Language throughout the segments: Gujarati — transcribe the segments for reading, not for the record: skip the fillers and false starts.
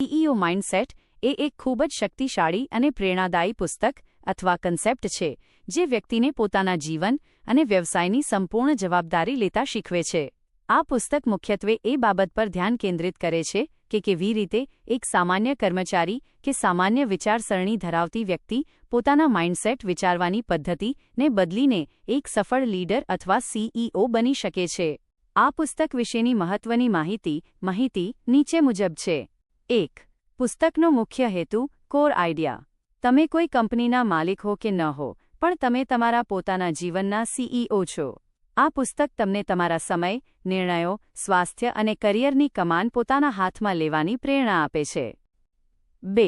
સીઈઓ માઇન્ડસેટ એ એક ખૂબ જ શક્તિશાળી અને પ્રેરણાદાયી પુસ્તક અથવા કન્સેપ્ટ છે જે વ્યક્તિને પોતાના જીવન અને વ્યવસાયની સંપૂર્ણ જવાબદારી લેતા શીખવે છે. આ પુસ્તક મુખ્યત્વે એ બાબત પર ધ્યાન કેન્દ્રિત કરે છે કે કેવી રીતે એક સામાન્ય કર્મચારી કે સામાન્ય વિચારસરણી ધરાવતી વ્યક્તિ પોતાના માઇન્ડસેટ વિચારવાની પદ્ધતિને બદલીને એક સફળ લીડર અથવા સીઈઓ બની શકે છે. આ પુસ્તક વિશેની મહત્વની માહિતી નીચે મુજબ છે. 1. પુસ્તકનો મુખ્ય હેતુ, કોર આઇડિયા. તમે કોઈ કંપનીના માલિક હો કે ન હો, પણ તમે તમારા પોતાના જીવનના સીઈઓ છો. આ પુસ્તક તમને તમારા સમય, નિર્ણયો, સ્વાસ્થ્ય અને કરિયરની કમાન પોતાના હાથમાં લેવાની પ્રેરણા આપે છે. 2.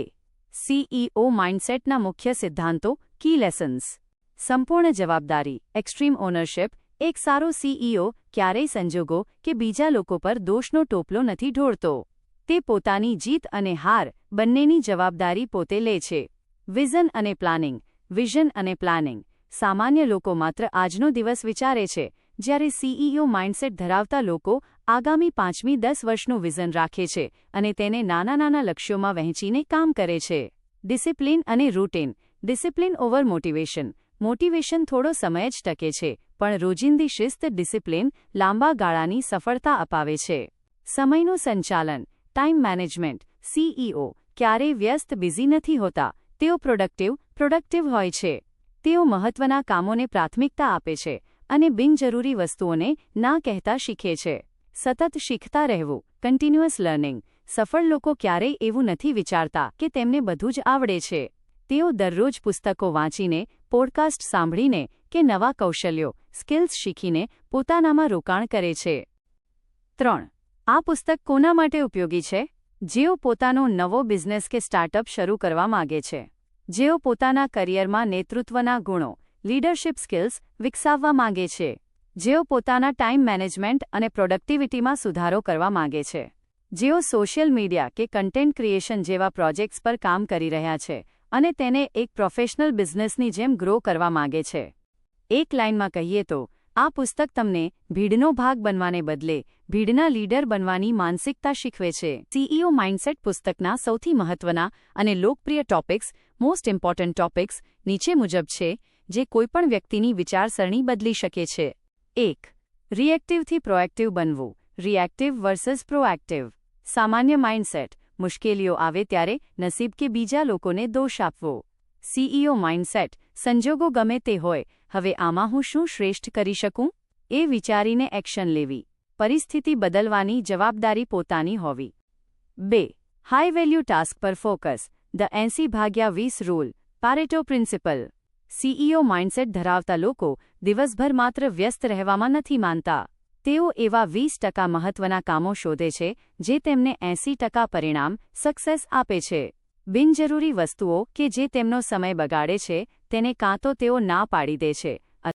સીઈઓ માઇન્ડસેટના મુખ્ય સિદ્ધાંતો, કી લેસન્સ. સંપૂર્ણ જવાબદારી, એક્સ્ટ્રીમ ઓનરશિપ. એક સારો સીઈઓ ક્યારેય સંજોગો કે બીજા લોકો પર દોષનો ટોપલો નથી ઢોળતો. તે પોતાની જીત અને હાર બંનેની જવાબદારી પોતે લે છે. વિઝન અને પ્લાનિંગ. સામાન્ય લોકો માત્ર આજનો દિવસ વિચારે છે, જ્યારે સીઈઓ માઇન્ડસેટ ધરાવતા લોકો આગામી 5-10 વર્ષનું વિઝન રાખે છે અને તેને નાના લક્ષ્યોમાં વહેંચીને કામ કરે છે. ડિસિપ્લિન અને routine. Discipline over motivation. Motivation થોડો સમય જ ટકે છે, પણ રોજિંદી શિસ્ત ડિસિપ્લિન લાંબા ગાળાની સફળતા અપાવે છે. સમયનું સંચાલન, ટાઈમ મેનેજમેન્ટ. સીઈઓ ક્યારેય વ્યસ્ત બિઝી નથી હોતા. તેઓ પ્રોડક્ટિવ હોય છે. તેઓ મહત્વના કામોને પ્રાથમિકતા આપે છે અને બિનજરૂરી વસ્તુઓને ના કહેતા શીખે છે. સતત શીખતા રહેવું, કન્ટિન્યુઅસ લર્નિંગ. સફળ લોકો ક્યારેય એવું નથી વિચારતા કે તેમને બધું જ આવડે છે. તેઓ દરરોજ પુસ્તકો વાંચીને, પોડકાસ્ટ સાંભળીને કે નવા કૌશલ્યો, સ્કિલ્સ શીખીને પોતાનામાં રોકાણ કરે છે. 3. આ પુસ્તક કોના માટે ઉપયોગી છે? જેઓ પોતાનો નવો બિઝનેસ કે સ્ટાર્ટઅપ શરૂ કરવા માગે છે. જેઓ પોતાના કરિયરમાં નેતૃત્વના ગુણો, લીડરશિપ સ્કિલ્સ વિકસાવવા માંગે છે. જેઓ પોતાના ટાઈમ મેનેજમેન્ટ અને પ્રોડક્ટિવિટીમાં સુધારો કરવા માંગે છે. જેઓ સોશિયલ મીડિયા કે કન્ટેન્ટ ક્રિએશન જેવા પ્રોજેક્ટ્સ પર કામ કરી રહ્યા છે અને તેને એક પ્રોફેશનલ બિઝનેસની જેમ ગ્રો કરવા માંગે છે. એક લાઇનમાં કહીએ તો, આ પુસ્તક તમને ભીડનો ભાગ બનવાને બદલે ભીડના લીડર બનવાની માનસિકતા શીખવે છે. સીઈઓ માઇન્ડસેટ પુસ્તકના સૌથી મહત્વના અને લોકપ્રિય મોસ્ટ ઇમ્પોર્ટન્ટ ટોપિક્સ નીચે મુજબ છે, જે કોઈપણ વ્યક્તિની વિચારસરણી બદલી શકે છે. 1. રિએક્ટિવથી પ્રોએક્ટિવ બનવું. Reactive versus proactive. સામાન્ય માઇન્ડસેટ. મુશ્કેલીઓ આવે ત્યારે નસીબ કે બીજા લોકોને દોષ આપવો. CEO mindset. સંજોગો ગમે તે હોય, હવે આમાં હું શું શ્રેષ્ઠ કરી શકું? એ વિચારીને એક્શન લેવી. પરિસ્થિતિ બદલવાની જવાબદારી પોતાની હોવી. 2. હાઈ વેલ્યુ ટાસ્ક પર focus. The 80/20 rule. Pareto principle. CEO mindset ધરાવતા લોકો દિવસભર માત્ર વ્યસ્ત રહેવામાં નથી માનતા. તેઓ એવા 20% મહત્વના કામો શોધે છે જે તેમને 80% પરિણામ, સક્સેસ આપે છે. બિનજરૂરી વસ્તુઓ કે જે તેમનો સમય બગાડે છે, તેને કાં તો તેઓ ના પાડી દે છે